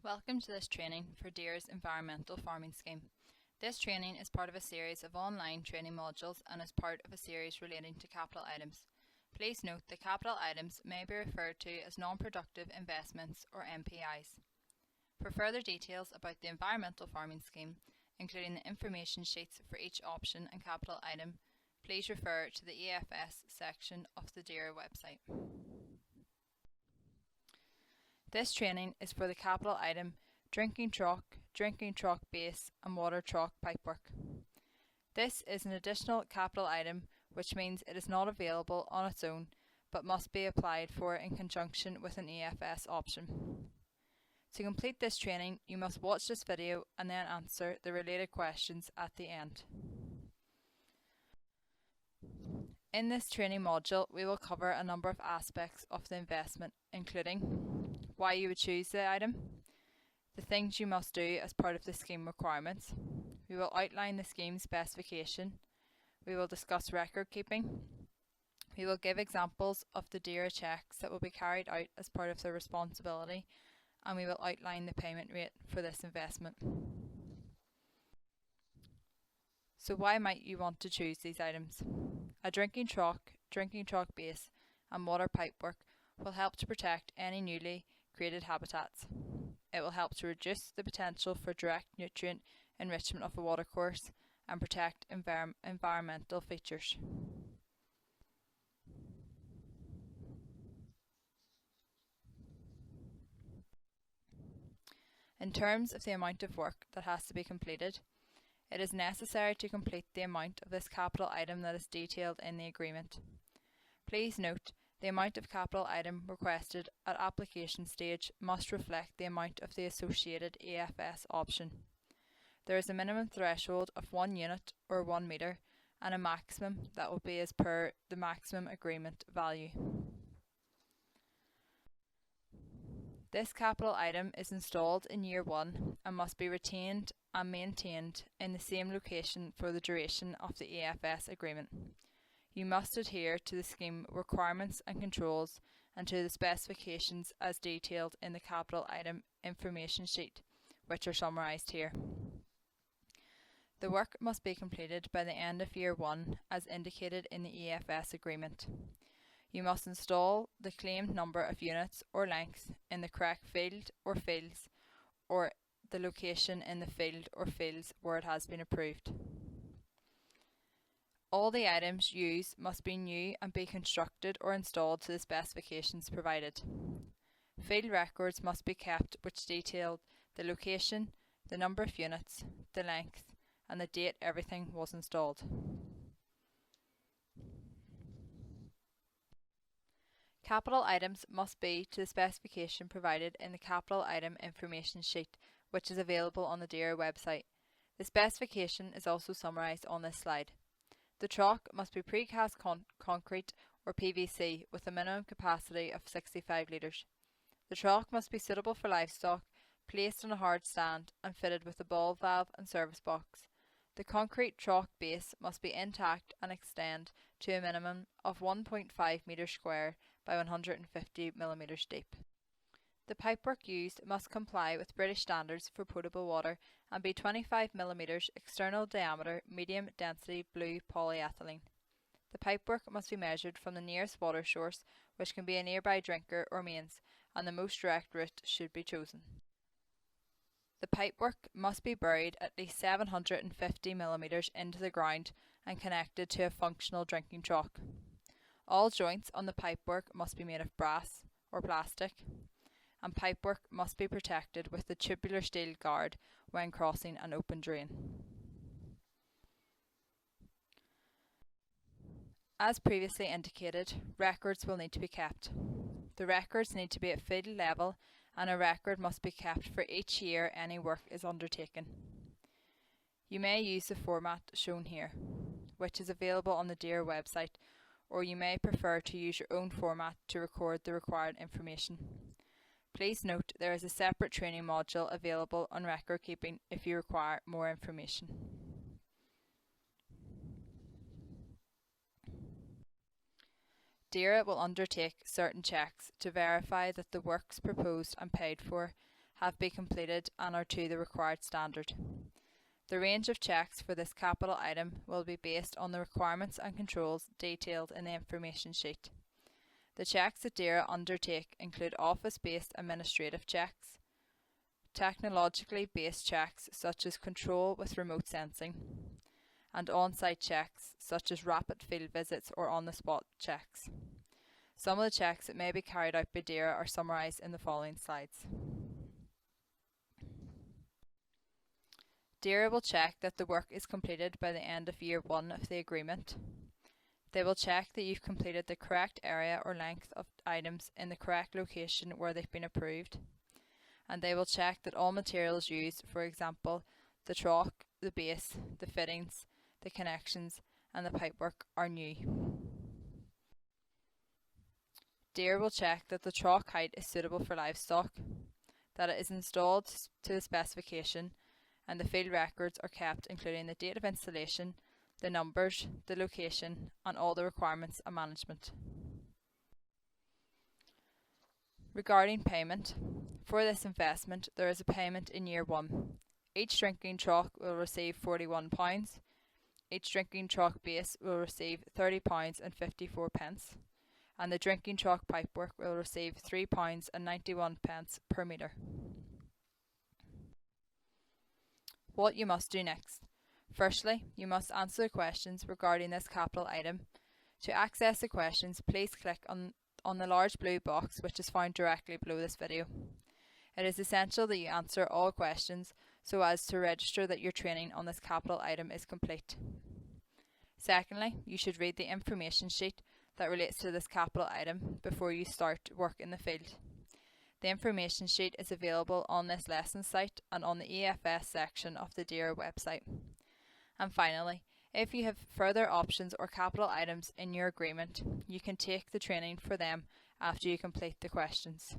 Welcome to this training for DEAR's Environmental Farming Scheme. This training is part of a series of online training modules and is part of a series relating to capital items. Please note that capital items may be referred to as non-productive investments or NPIs. For further details about the Environmental Farming Scheme, including the information sheets for each option and capital item, please refer to the EFS section of the DEAR website. This training is for the capital item drinking trough base and water trough pipework. This is an additional capital item, which means it is not available on its own but must be applied for in conjunction with an EFS option. To complete this training, you must watch this video and then answer the related questions at the end. In this training module, we will cover a number of aspects of the investment, including why you would choose the item, the things you must do as part of the scheme requirements. We will outline the scheme specification. We will discuss record keeping. We will give examples of the DEAR checks that will be carried out as part of the responsibility, and we will outline the payment rate for this investment. So why might you want to choose these items? A drinking trough base and water pipework will help to protect any newly created habitats. It will help to reduce the potential for direct nutrient enrichment of a watercourse and protect environmental features. In terms of the amount of work that has to be completed, it is necessary to complete the amount of this capital item that is detailed in the agreement. Please note, the amount of capital item requested at application stage must reflect the amount of the associated EFS option. There is a minimum threshold of 1 unit or 1 metre and a maximum that will be as per the maximum agreement value. This capital item is installed in year 1 and must be retained and maintained in the same location for the duration of the EFS agreement. You must adhere to the scheme requirements and controls and to the specifications as detailed in the capital item information sheet, which are summarised here. The work must be completed by the end of year 1 as indicated in the EFS agreement. You must install the claimed number of units or lengths in the correct field or fields, or the location in the field or fields where it has been approved. All the items used must be new and be constructed or installed to the specifications provided. Field records must be kept which detail the location, the number of units, the length, and the date everything was installed. Capital items must be to the specification provided in the capital item information sheet, which is available on the DEAR website. The specification is also summarised on this slide. The trough must be precast concrete or PVC with a minimum capacity of 65 litres. The trough must be suitable for livestock, placed on a hard stand and fitted with a ball valve and service box. The concrete trough base must be intact and extend to a minimum of 1.5 metres square by 150 millimetres deep. The pipework used must comply with British standards for potable water and be 25 mm external diameter medium density blue polyethylene. The pipework must be measured from the nearest water source, which can be a nearby drinker or mains, and the most direct route should be chosen. The pipework must be buried at least 750 mm into the ground and connected to a functional drinking trough. All joints on the pipework must be made of brass or plastic, and pipework must be protected with the tubular steel guard when crossing an open drain. As previously indicated, records will need to be kept. The records need to be at field level, and a record must be kept for each year any work is undertaken. You may use the format shown here, which is available on the DEAR website, or you may prefer to use your own format to record the required information. Please note there is a separate training module available on record keeping if you require more information. DEAR will undertake certain checks to verify that the works proposed and paid for have been completed and are to the required standard. The range of checks for this capital item will be based on the requirements and controls detailed in the information sheet. The checks that DAERA undertake include office-based administrative checks, technologically based checks such as control with remote sensing, and on-site checks such as rapid field visits or on-the-spot checks. Some of the checks that may be carried out by DAERA are summarised in the following slides. DAERA will check that the work is completed by the end of year 1 of the agreement. They will check that you've completed the correct area or length of items in the correct location where they've been approved. And they will check that all materials used, for example, the trough, the base, the fittings, the connections and the pipework are new. DAERA will check that the trough height is suitable for livestock, that it is installed to the specification, and the field records are kept including the date of installation, the numbers, the location and all the requirements and management. Regarding payment, for this investment there is a payment in year 1. Each drinking trough will receive £41, each drinking trough base will receive £30.54, and the drinking trough pipework will receive £3.91 per metre. What you must do next. Firstly, you must answer the questions regarding this capital item. To access the questions, please click on the large blue box which is found directly below this video. It is essential that you answer all questions so as to register that your training on this capital item is complete. Secondly, you should read the information sheet that relates to this capital item before you start work in the field. The information sheet is available on this lesson site and on the EFS section of the DAERA website. And finally, if you have further options or capital items in your agreement, you can take the training for them after you complete the questions.